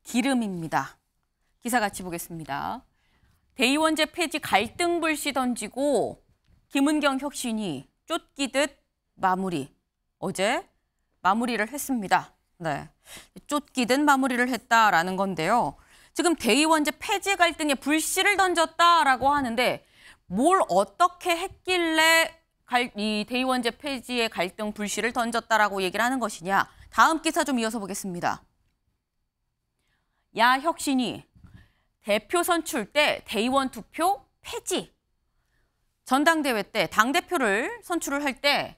기름입니다. 기사 같이 보겠습니다. 대의원제 폐지 갈등 불씨 던지고 김은경 혁신이 쫓기듯 마무리. 어제 마무리를 했습니다. 네, 쫓기듯 마무리를 했다라는 건데요. 지금 대의원제 폐지 갈등에 불씨를 던졌다라고 하는데 뭘 어떻게 했길래 이 대의원제 폐지의 갈등 불씨를 던졌다라고 얘기를 하는 것이냐. 다음 기사 좀 이어서 보겠습니다. 야 혁신이 대표 선출 때 대의원 투표 폐지. 전당대회 때 당대표를 선출을 할 때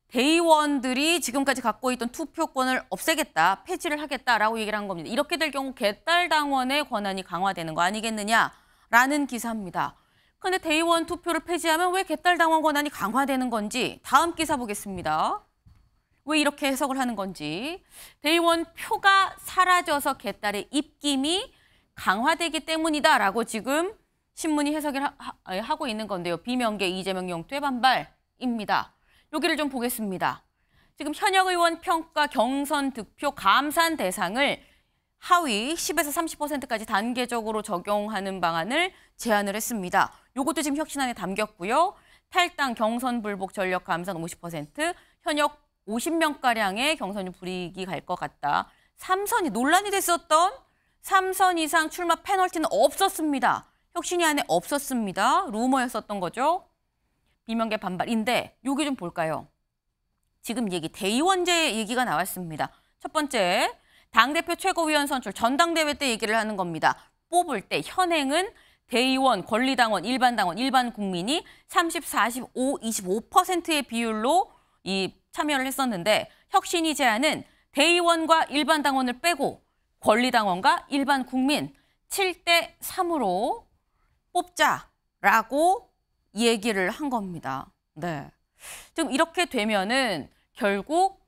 대의원들이 지금까지 갖고 있던 투표권을 없애겠다, 폐지를 하겠다라고 얘기를 한 겁니다. 이렇게 될 경우 개딸당원의 권한이 강화되는 거 아니겠느냐라는 기사입니다. 그런데 대의원 투표를 폐지하면 왜 개딸당원 권한이 강화되는 건지 다음 기사 보겠습니다. 왜 이렇게 해석을 하는 건지. 대의원 표가 사라져서 개딸의 입김이 강화되기 때문이다라고 지금 신문이 해석을 하고 있는 건데요. 비명계 이재명 영투의 반발입니다. 여기를 좀 보겠습니다. 지금 현역 의원 평가 경선 득표 감산 대상을 하위 10에서 30%까지 단계적으로 적용하는 방안을 제안을 했습니다. 이것도 지금 혁신안에 담겼고요. 탈당 경선 불복 전력 감산 50%, 현역 50명가량의 경선이 불이익이 갈 것 같다. 3선이 논란이 됐었던 3선 이상 출마 페널티는 없었습니다. 혁신이 안에 없었습니다. 루머였었던 거죠. 비명계 반발인데 여기 좀 볼까요? 지금 대의원제 얘기가 나왔습니다. 첫 번째, 당대표 최고위원 선출 전당대회 때 얘기를 하는 겁니다. 뽑을 때 현행은 대의원, 권리당원, 일반당원, 일반 국민이 30, 45, 25%의 비율로 참여를 했었는데 혁신이 제안은 대의원과 일반당원을 빼고 권리당원과 일반 국민 7대 3으로 뽑자라고 얘기를 한 겁니다. 네. 지금 이렇게 되면은 결국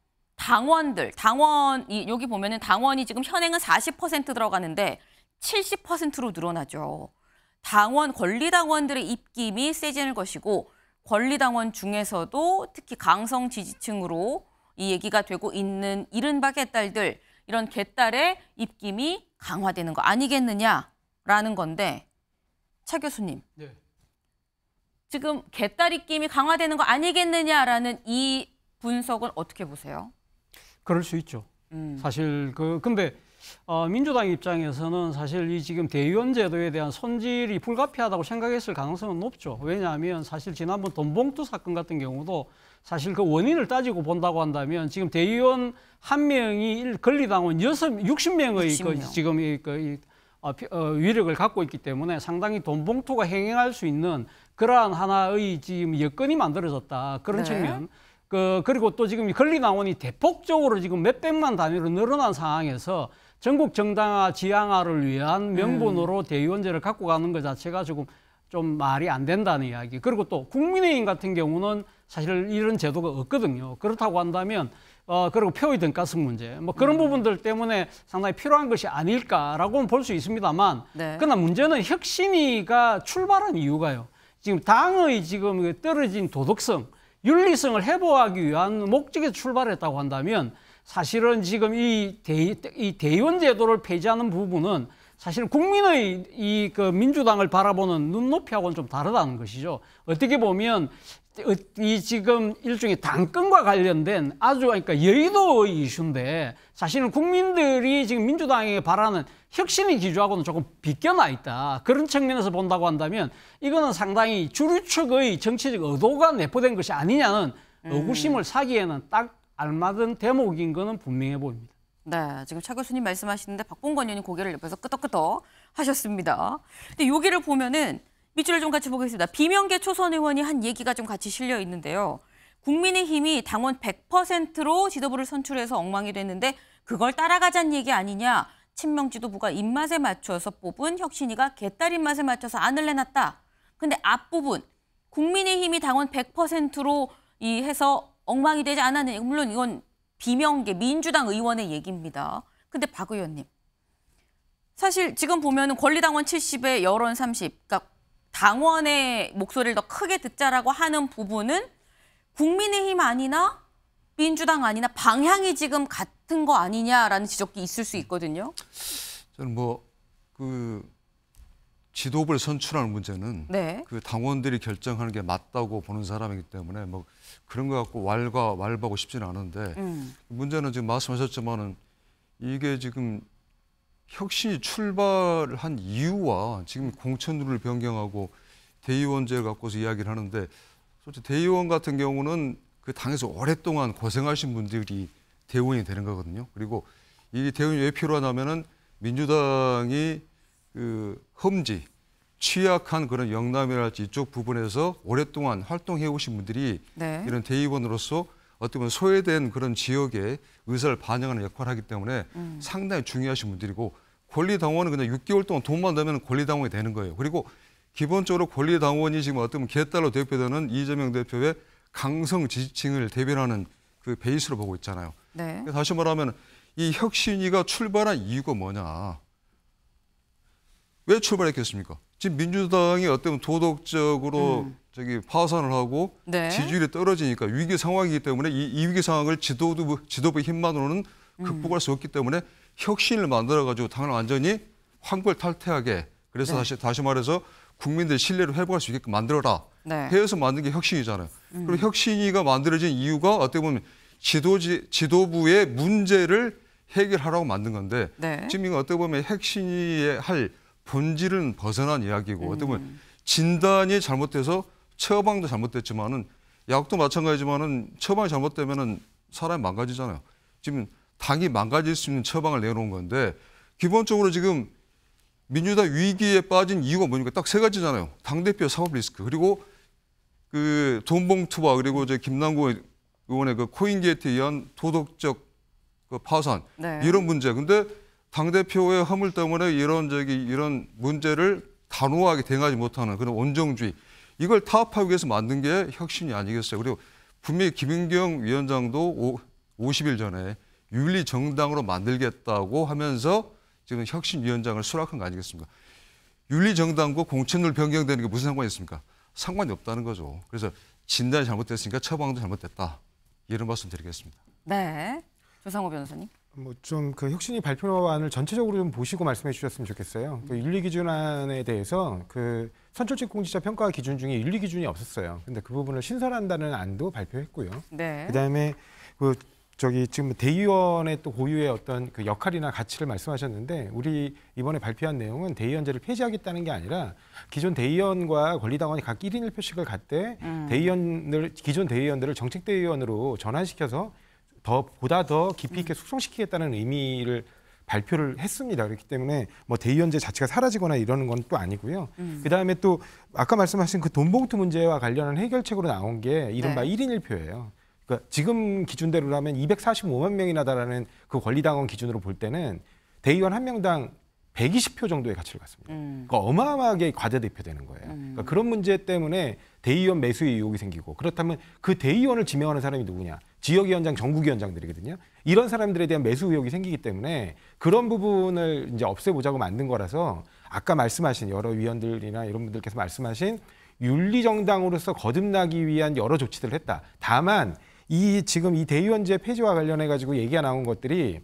여기 보면은 당원이 지금 현행은 40% 들어가는데 70%로 늘어나죠. 권리당원들의 입김이 세지는 것이고 권리당원 중에서도 특히 강성 지지층으로 이 얘기가 되고 있는 이른바 개딸들, 이런 개딸의 입김이 강화되는 거 아니겠느냐라는 건데 차 교수님. 네. 지금 개딸 입김이 강화되는 거 아니겠느냐라는 이 분석은 어떻게 보세요? 그럴 수 있죠. 사실 근데 민주당 입장에서는 사실 이 지금 대의원 제도에 대한 손질이 불가피하다고 생각했을 가능성은 높죠. 왜냐하면 사실 지난번 돈봉투 사건 같은 경우도 사실 그 원인을 따지고 본다고 한다면 지금 대의원 한 명이 권리당원 60명의 지금 위력을 갖고 있기 때문에 상당히 돈봉투가 행행할 수 있는 그러한 하나의 지금 여건이 만들어졌다. 그런 측면. 그리고 또 지금 권리당원이 대폭적으로 지금 몇백만 단위로 늘어난 상황에서 전국 정당화 지향화를 위한 명분으로 대의원제를 갖고 가는 것 자체가 조금 좀 말이 안 된다는 이야기. 그리고 또 국민의힘 같은 경우는 사실 이런 제도가 없거든요. 그렇다고 한다면 그리고 표의 돈가스 문제 그런 부분들 때문에 상당히 필요한 것이 아닐까라고는 볼 수 있습니다만 그러나 문제는 혁신위가 출발한 이유가요. 지금 당의 지금 떨어진 도덕성, 윤리성을 회복하기 위한 목적에서 출발했다고 한다면 사실은 지금 이 대의원 제도를 폐지하는 부분은 사실 국민의 그 민주당을 바라보는 눈높이하고는 좀 다르다는 것이죠. 어떻게 보면 이 지금 일종의 당권과 관련된 그러니까 여의도의 이슈인데 사실은 국민들이 지금 민주당에게 바라는 혁신의 기조하고는 조금 비껴나 있다. 그런 측면에서 본다고 한다면 이거는 상당히 주류측의 정치적 의도가 내포된 것이 아니냐는 의구심을 사기에는 딱 알맞은 대목인 거는 분명해 보입니다. 네, 지금 차 교수님 말씀하시는데 박봉건 의원님 고개를 옆에서 끄덕끄덕 하셨습니다. 근데 여기를 보면은 밑줄을 좀 같이 보겠습니다. 비명계 초선 의원이 한 얘기가 좀 같이 실려 있는데요. 국민의힘이 당원 100%로 지도부를 선출해서 엉망이 됐는데 그걸 따라가자는 얘기 아니냐. 친명 지도부가 입맛에 맞춰서 뽑은 혁신이가 개딸 입맛에 맞춰서 안을 내놨다. 근데 앞부분 국민의힘이 당원 100%로 해서 엉망이 되지 않았느냐. 물론 이건 비명계 민주당 의원의 얘기입니다. 근데 박 의원님, 사실 지금 보면은 권리당원 70에 여론 30, 그러니까 당원의 목소리를 더 크게 듣자라고 하는 부분은 국민의힘 아니나 민주당 아니나 방향이 지금 같은 거 아니냐라는 지적이 있을 수 있거든요. 저는 그 지도부를 선출하는 문제는 네. 그 당원들이 결정하는 게 맞다고 보는 사람이기 때문에 그런 거 갖고 왈가왈부하고 싶지는 않은데 문제는 지금 말씀하셨지만은 이게 지금 혁신이 출발한 이유와 지금 공천룰을 변경하고 대의원제를 갖고서 이야기를 하는데 솔직히 대의원 같은 경우는 그 당에서 오랫동안 고생하신 분들이 대의원이 되는 거거든요. 그리고 이 대의원이 왜 필요하냐면은 민주당이 그 험지, 취약한 그런 영남이랄지 이쪽 부분에서 오랫동안 활동해 오신 분들이 네. 이런 대의원으로서 어떻게 보면 소외된 그런 지역의 의사를 반영하는 역할을 하기 때문에 상당히 중요하신 분들이고 권리당원은 그냥 6개월 동안 돈만 내면 권리당원이 되는 거예요. 그리고 기본적으로 권리당원이 지금 어떻게 보면 개딸로 대표되는 이재명 대표의 강성 지지층을 대변하는 그 베이스로 보고 있잖아요. 네. 다시 말하면 이 혁신위가 출발한 이유가 뭐냐. 왜 출발했겠습니까? 지금 민주당이 어떤 도덕적으로 파산을 하고 네. 지지율이 떨어지니까 위기 상황이기 때문에 이 위기 상황을 지도부 힘만으로는 극복할 수 없기 때문에 혁신을 만들어가지고 당을 완전히 환골탈태하게 그래서 네. 다시 말해서 국민들의 신뢰를 회복할 수 있게끔 만들어라. 네. 해서 만든 게 혁신이잖아요. 그리고 혁신위가 만들어진 이유가 어떻게 보면 지도부의 문제를 해결하라고 만든 건데 네. 지금 이거 어떻게 보면 혁신위의 할 본질은 벗어난 이야기고 어떻게 보면 진단이 잘못돼서 처방도 잘못됐지만은 약도 마찬가지지만은 처방이 잘못되면은 사람이 망가지잖아요. 지금 당이 망가질 수 있는 처방을 내놓은 건데 기본적으로 지금 민주당 위기에 빠진 이유가 뭐니까 딱 세 가지잖아요. 당대표 사법 리스크 그리고 그 돈봉투와 그리고 김남국 의원의 그 코인게이트에 의한 도덕적 그 파산 네. 이런 문제. 근데 당대표의 허물 때문에 이런 문제를 단호하게 대응하지 못하는 그런 원정주의 이걸 타협하기 위해서 만든 게 혁신이 아니겠어요. 그리고 분명히 김은경 위원장도 50일 전에 윤리정당으로 만들겠다고 하면서 지금 혁신위원장을 수락한 거 아니겠습니까? 윤리정당과 공천룰 변경되는 게 무슨 상관이 있습니까? 상관이 없다는 거죠. 그래서 진단이 잘못됐으니까 처방도 잘못됐다. 이런 말씀 드리겠습니다. 네. 조상호 변호사님. 좀 그 혁신위 발표안을 전체적으로 좀 보시고 말씀해 주셨으면 좋겠어요. 그 윤리기준안에 대해서 그 선출직 공직자 평가 기준 중에 윤리기준이 없었어요. 근데 그 부분을 신설한다는 안도 발표했고요. 네. 그다음에 지금 대의원의 또 고유의 어떤 그 역할이나 가치를 말씀하셨는데 우리 이번에 발표한 내용은 대의원제를 폐지하겠다는 게 아니라 기존 대의원과 권리당원이 각 1인 1표씩을 갖되 기존 대의원들을 정책 대의원으로 전환시켜서 보다 더 깊이 있게 숙성시키겠다는 의미를 발표를 했습니다. 그렇기 때문에 대의원제 자체가 사라지거나 이러는 건 또 아니고요. 그다음에 또 아까 말씀하신 그 돈봉투 문제와 관련한 해결책으로 나온 게 이른바 네. 1인 1표예요. 그러니까 지금 기준대로라면 245만 명이나 달하는 그 권리당원 기준으로 볼 때는 대의원 한 명당 120표 정도의 가치를 갖습니다. 그러니까 어마어마하게 과대대표되는 거예요. 그러니까 그런 문제 때문에 대의원 매수의 의혹이 생기고 그렇다면 그 대의원을 지명하는 사람이 누구냐? 지역위원장, 전국위원장들이거든요. 이런 사람들에 대한 매수 의혹이 생기기 때문에 그런 부분을 이제 없애보자고 만든 거라서 아까 말씀하신 여러 위원들이나 이런 분들께서 말씀하신 윤리정당으로서 거듭나기 위한 여러 조치들을 했다. 다만 지금 이 대의원제 폐지와 관련해 가지고 얘기가 나온 것들이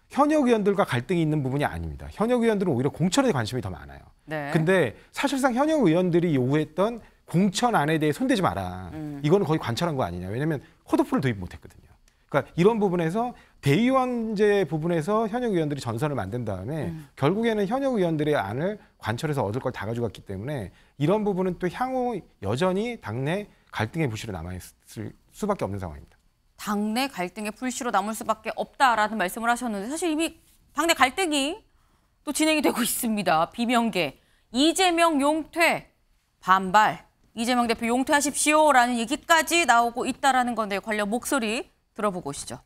현역 의원들과 갈등이 있는 부분이 아닙니다. 현역 의원들은 오히려 공천에 관심이 더 많아요. 네. 근데 사실상 현역 의원들이 요구했던 공천안에 대해 손대지 마라. 이거는 거의 관철한 거 아니냐. 왜냐하면 컷오프를 도입 못했거든요. 그러니까 이런 부분에서 대의원제 부분에서 현역 의원들이 전선을 만든 다음에 결국에는 현역 의원들의 안을 관철해서 얻을 걸 다 가져갔기 때문에 이런 부분은 또 향후 여전히 당내 갈등의 부시로 남아있을 수밖에 없는 상황입니다. 당내 갈등의 불씨로 남을 수밖에 없다라는 말씀을 하셨는데 사실 이미 당내 갈등이 또 진행이 되고 있습니다. 비명계, 이재명 용퇴, 반발, 이재명 대표 용퇴하십시오라는 얘기까지 나오고 있다라는 건데 관련 목소리 들어보고 오시죠.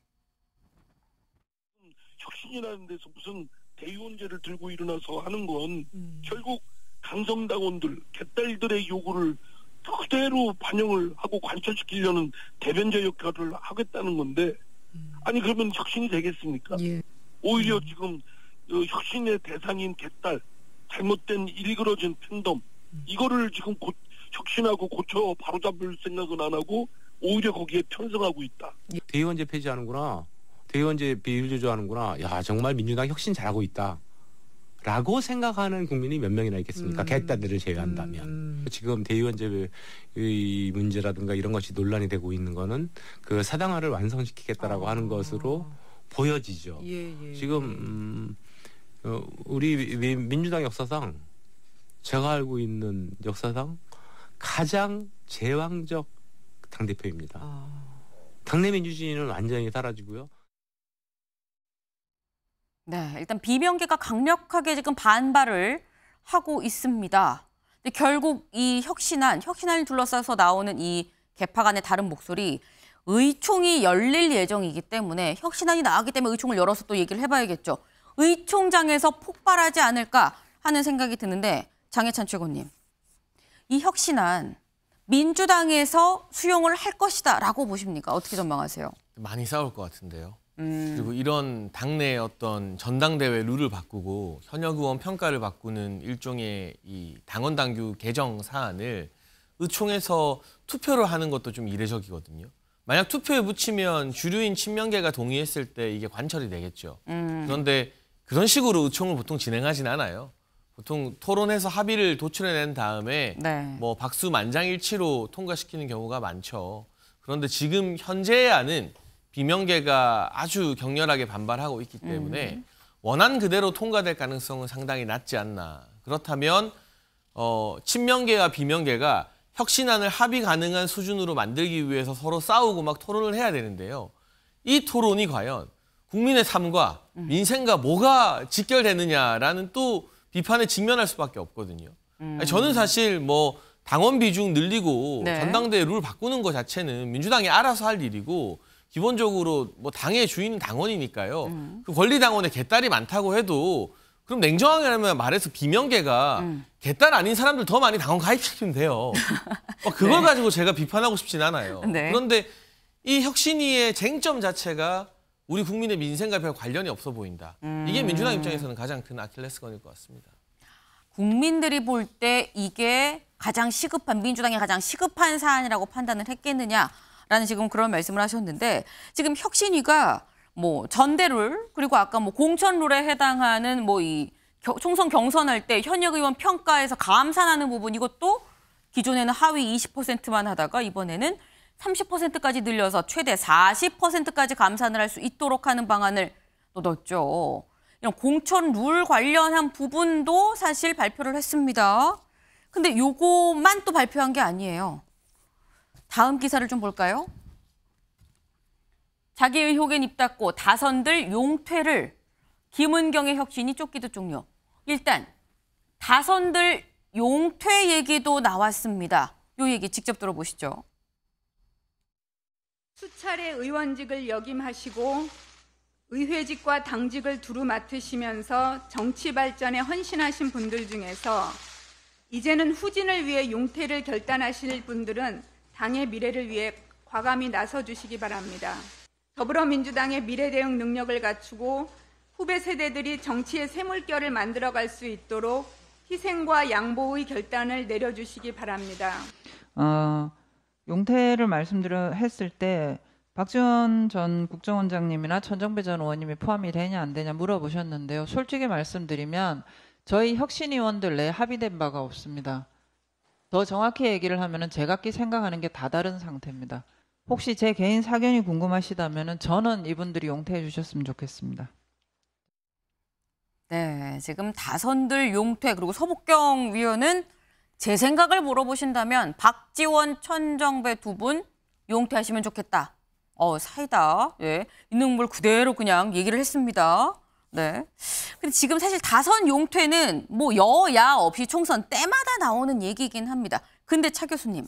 혁신이라는 데서 무슨 대의원제를 들고 일어나서 하는 건 결국 강성당원들, 개딸들의 요구를 그대로 반영을 하고 관철시키려는 대변자 역할을 하겠다는 건데 아니 그러면 혁신이 되겠습니까? 예. 오히려 지금 혁신의 대상인 개딸, 잘못된 일그러진 팬덤 이거를 지금 혁신하고 고쳐 바로잡을 생각은 안 하고 오히려 거기에 편성하고 있다. 대의원제 폐지하는구나. 대의원제 비율조정하는구나. 야 정말 민주당 혁신 잘하고 있다. 라고 생각하는 국민이 몇 명이나 있겠습니까? 개딸들을 제외한다면. 지금 대의원제의 문제라든가 이런 것이 논란이 되고 있는 거는 그 사당화를 완성시키겠다라고 하는 것으로 보여지죠. 지금 우리 민주당 역사상 제가 알고 있는 역사상 가장 제왕적 당대표입니다. 당내 민주주의는 완전히 사라지고요. 네, 일단 비명계가 강력하게 지금 반발을 하고 있습니다. 근데 결국 이 혁신안을 둘러싸서 나오는 이 개파 간의 다른 목소리, 의총이 열릴 예정이기 때문에 혁신안이 나왔기 때문에 의총을 열어서 또 얘기를 해봐야겠죠. 의총장에서 폭발하지 않을까 하는 생각이 드는데 장해찬 최고님, 이 혁신안 민주당에서 수용을 할 것이다라고 보십니까? 어떻게 전망하세요? 많이 싸울 것 같은데요. 그리고 이런 당내 어떤 전당대회 룰을 바꾸고 현역 의원 평가를 바꾸는 일종의 이 당원 당규 개정 사안을 의총에서 투표를 하는 것도 좀 이례적이거든요. 만약 투표에 붙이면 주류인 친명계가 동의했을 때 이게 관철이 되겠죠. 그런데 그런 식으로 의총을 보통 진행하진 않아요. 보통 토론해서 합의를 도출해낸 다음에 뭐 박수 만장일치로 통과시키는 경우가 많죠. 그런데 지금 현재의 안은 비명계가 아주 격렬하게 반발하고 있기 때문에 원안 그대로 통과될 가능성은 상당히 낮지 않나. 그렇다면 친명계와 비명계가 혁신안을 합의 가능한 수준으로 만들기 위해서 서로 싸우고 막 토론을 해야 되는데요. 이 토론이 과연 국민의 삶과 민생과 뭐가 직결되느냐라는 또 비판에 직면할 수밖에 없거든요. 저는 사실 뭐 당원 비중 늘리고 전당대회 룰 바꾸는 것 자체는 민주당이 알아서 할 일이고 기본적으로 뭐 당의 주인은 당원이니까요. 그 권리당원에 개딸이 많다고 해도 그럼 냉정하게 말해서 비명계가 개딸 아닌 사람들 더 많이 당원 가입시키면 돼요. 그걸 가지고 제가 비판하고 싶진 않아요. 그런데 이 혁신위의 쟁점 자체가 우리 국민의 민생과 별 관련이 없어 보인다. 이게 민주당 입장에서는 가장 큰 아킬레스건일 것 같습니다. 국민들이 볼 때 이게 가장 시급한, 민주당이 가장 시급한 사안이라고 판단을 했겠느냐라는 지금 그런 말씀을 하셨는데, 지금 혁신위가 뭐 전대룰 그리고 아까 뭐 공천룰에 해당하는 뭐 이 총선 경선할 때 현역 의원 평가에서 감산하는 부분, 이것도 기존에는 하위 20%만 하다가 이번에는 30%까지 늘려서 최대 40%까지 감산을 할 수 있도록 하는 방안을 또 넣었죠. 이런 공천 룰 관련한 부분도 사실 발표를 했습니다. 근데 요거만 또 발표한 게 아니에요. 다음 기사를 좀 볼까요? 자기 의혹엔 입 닫고 다선들 용퇴를, 김은경의 혁신이 쫓기듯 종료. 일단 다선들 용퇴 얘기도 나왔습니다. 요 얘기 직접 들어보시죠. 수차례 의원직을 역임하시고 의회직과 당직을 두루 맡으시면서 정치 발전에 헌신하신 분들 중에서 이제는 후진을 위해 용퇴를 결단하실 분들은 당의 미래를 위해 과감히 나서주시기 바랍니다. 더불어민주당의 미래 대응 능력을 갖추고 후배 세대들이 정치의 샘물결을 만들어갈 수 있도록 희생과 양보의 결단을 내려주시기 바랍니다. 용퇴를 했을 때 박지원 전 국정원장님이나 천정배 전 의원님이 포함이 되냐 안 되냐 물어보셨는데요. 솔직히 말씀드리면 저희 혁신위원들 내에 합의된 바가 없습니다. 더 정확히 얘기를 하면 제각기 생각하는 게 다 다른 상태입니다. 혹시 제 개인 사견이 궁금하시다면 저는 이분들이 용퇴해 주셨으면 좋겠습니다. 네, 지금 다선들 용퇴, 그리고 서복경 위원은 제 생각을 물어보신다면 박지원, 천정배 두 분 용퇴하시면 좋겠다. 사이다. 예, 있는 물 그대로 그냥 얘기를 했습니다. 네. 근데 지금 사실 다선 용퇴는 뭐 여야 없이 총선 때마다 나오는 얘기이긴 합니다. 근데 차 교수님,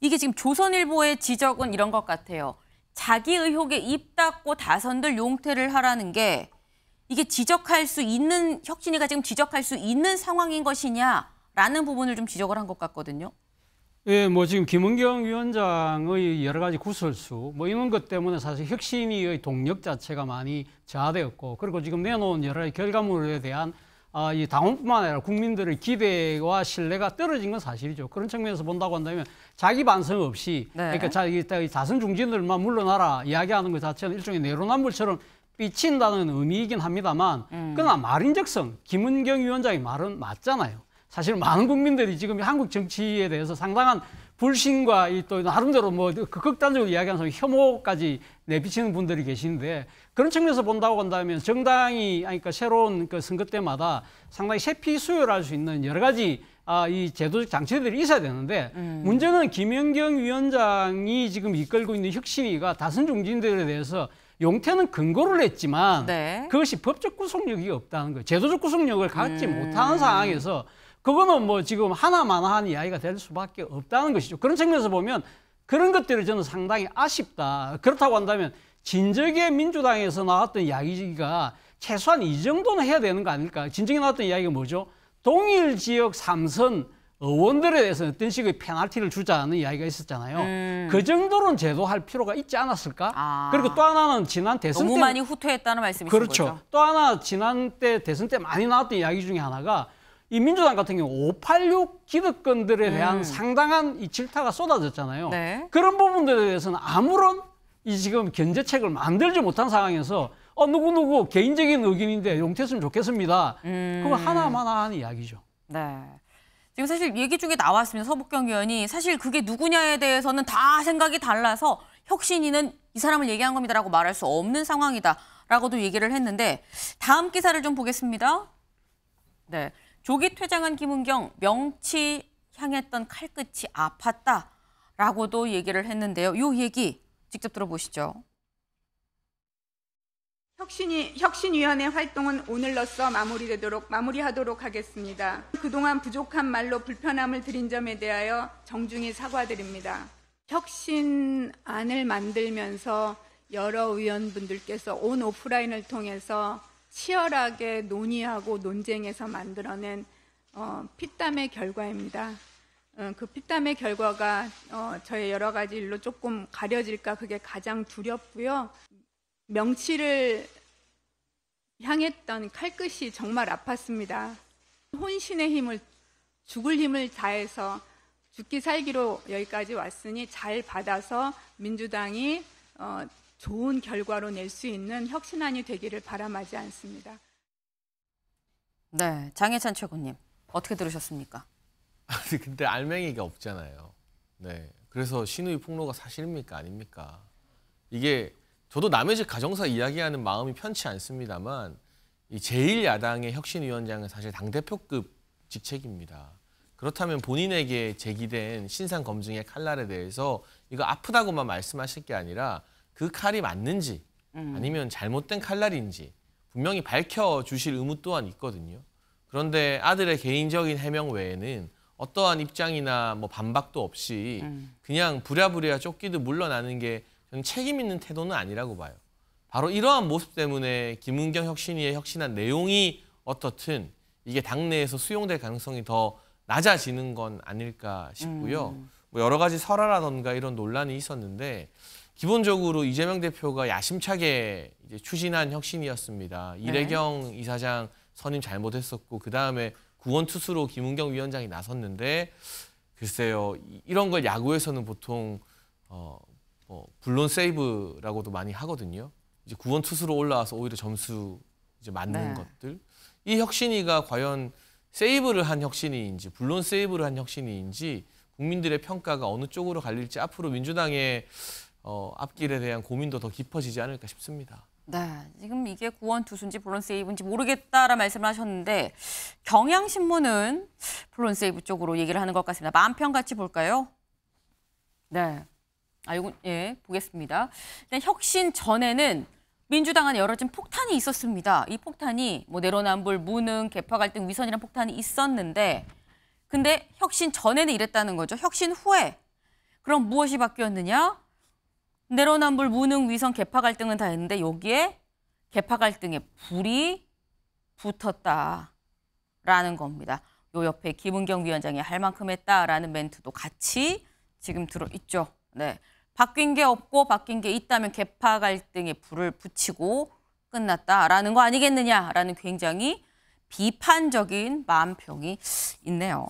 이게 지금 조선일보의 지적은 이런 것 같아요. 자기 의혹에 입 닫고 다선들 용퇴를 하라는 게 이게 지적할 수 있는, 혁신위가 지금 지적할 수 있는 상황인 것이냐라는 부분을 좀 지적을 한 것 같거든요. 예, 뭐 지금 김은경 위원장의 여러 가지 구설수 뭐 이런 것 때문에 사실 혁신위의 동력 자체가 많이 저하되었고, 그리고 지금 내놓은 여러 가지 결과물에 대한 이 당원뿐만 아니라 국민들의 기대와 신뢰가 떨어진 건 사실이죠. 그런 측면에서 본다고 한다면 자기 반성 없이 그러니까 자기 자선 중진들만 물러나라 이야기하는 것 자체는 일종의 내로남불처럼 삐친다는 의미이긴 합니다만 그러나 말인즉슨 김은경 위원장의 말은 맞잖아요. 사실 많은 국민들이 지금 한국 정치에 대해서 상당한 불신과 또 나름대로 뭐 극단적으로 이야기하는 사람 혐오까지 내비치는 분들이 계시는데 그런 측면에서 본다고 한다면 정당이 그러니까 새로운 그 선거 때마다 상당히 세피 수혈할 수 있는 여러 가지 이 제도적 장치들이 있어야 되는데 문제는 김연경 위원장이 지금 이끌고 있는 혁신위가 다선 중진들에 대해서 용태는 근거를 냈지만 네. 그것이 법적 구속력이 없다는 거예요. 제도적 구속력을 갖지 못하는 상황에서 그거는 뭐 지금 하나만한 이야기가 될 수밖에 없다는 것이죠. 그런 측면에서 보면 그런 것들이 저는 상당히 아쉽다. 그렇다고 한다면 진즉에 민주당에서 나왔던 이야기가 최소한 이 정도는 해야 되는 거 아닐까. 진즉에 나왔던 이야기가 뭐죠? 동일 지역 3선 의원들에 대해서 어떤 식의 페널티를 주자는 이야기가 있었잖아요. 그 정도는 제도할 필요가 있지 않았을까? 그리고 또 하나는 지난 대선 너무 때 많이 후퇴했다는 말씀이신 그렇죠. 거죠? 또 하나 지난 때 대선 때 많이 나왔던 이야기 중에 하나가 이 민주당 같은 경우 586 기득권들에 대한 상당한 이 질타가 쏟아졌잖아요. 네. 그런 부분들에 대해서는 아무런 이 지금 견제책을 만들지 못한 상황에서 누구누구 개인적인 의견인데 용퇴했으면 좋겠습니다. 그거 하나만한 이야기죠. 네. 지금 사실 얘기 중에 나왔습니다. 서북경 의원이 사실 그게 누구냐에 대해서는 다 생각이 달라서 혁신위는 이 사람을 얘기한 겁니다라고 말할 수 없는 상황이다라고도 얘기를 했는데 다음 기사를 좀 보겠습니다. 네. 조기 퇴장한 김은경 명치 향했던 칼끝이 아팠다라고도 얘기를 했는데요. 이 얘기 직접 들어보시죠. 혁신위원회 활동은 오늘로써 마무리하도록 하겠습니다. 그동안 부족한 말로 불편함을 드린 점에 대하여 정중히 사과드립니다. 혁신안을 만들면서 여러 의원분들께서 온 오프라인을 통해서 치열하게 논의하고 논쟁해서 만들어낸 피땀의 결과입니다. 그 피땀의 결과가 저의 여러 가지 일로 조금 가려질까 그게 가장 두렵고요. 명치를 향했던 칼끝이 정말 아팠습니다. 혼신의 힘을, 죽을 힘을 다해서 죽기 살기로 여기까지 왔으니 잘 받아서 민주당이 좋은 결과로 낼 수 있는 혁신안이 되기를 바람하지 않습니다. 네, 장혜찬 최고님 어떻게 들으셨습니까? 아니 근데 알맹이가 없잖아요. 네, 그래서 신우이 폭로가 사실입니까 아닙니까? 이게 저도 남의 집 가정사 이야기하는 마음이 편치 않습니다만 이 제1야당의 혁신위원장은 사실 당대표급 직책입니다. 그렇다면 본인에게 제기된 신상 검증의 칼날에 대해서 이거 아프다고만 말씀하실 게 아니라 그 칼이 맞는지 아니면 잘못된 칼날인지 분명히 밝혀주실 의무 또한 있거든요. 그런데 아들의 개인적인 해명 외에는 어떠한 입장이나 뭐 반박도 없이 그냥 부랴부랴 쫓기듯 물러나는 게 저는 책임 있는 태도는 아니라고 봐요. 바로 이러한 모습 때문에 김은경 혁신위의 혁신안 내용이 어떻든 이게 당내에서 수용될 가능성이 더 낮아지는 건 아닐까 싶고요. 뭐 여러 가지 설화라던가 이런 논란이 있었는데 기본적으로 이재명 대표가 야심차게 이제 추진한 혁신이었습니다. 네. 이래경 이사장 선임 잘못했었고 그다음에 구원투수로 김은경 위원장이 나섰는데 글쎄요. 이런 걸 야구에서는 보통 불론 세이브라고도 많이 하거든요. 이제 구원투수로 올라와서 오히려 점수 이제 맞는 네. 것들. 이 혁신이가 과연 세이브를 한 혁신이인지 불론 세이브를 한 혁신이인지 국민들의 평가가 어느 쪽으로 갈릴지 앞으로 민주당의 앞길에 대한 고민도 더 깊어지지 않을까 싶습니다. 네, 지금 이게 구원투수인지 불론 세이브인지 모르겠다라는 말씀을 하셨는데 경향신문은 불론 세이브 쪽으로 얘기를 하는 것 같습니다. 만평 같이 볼까요? 네, 이거 예 보겠습니다. 일단 혁신 전에는 민주당 안에 여러 좀 폭탄이 있었습니다. 이 폭탄이 뭐 내로남불, 무능, 계파 갈등, 위선이란 폭탄이 있었는데 근데 혁신 전에는 이랬다는 거죠. 혁신 후에 그럼 무엇이 바뀌었느냐? 내로남불, 무능, 위선, 계파 갈등은 다 했는데 여기에 계파 갈등에 불이 붙었다라는 겁니다. 요 옆에 김은경 위원장이 할 만큼 했다라는 멘트도 같이 지금 들어있죠. 네, 바뀐 게 없고 바뀐 게 있다면 계파 갈등에 불을 붙이고 끝났다라는 거 아니겠느냐라는 굉장히 비판적인 만평이 있네요.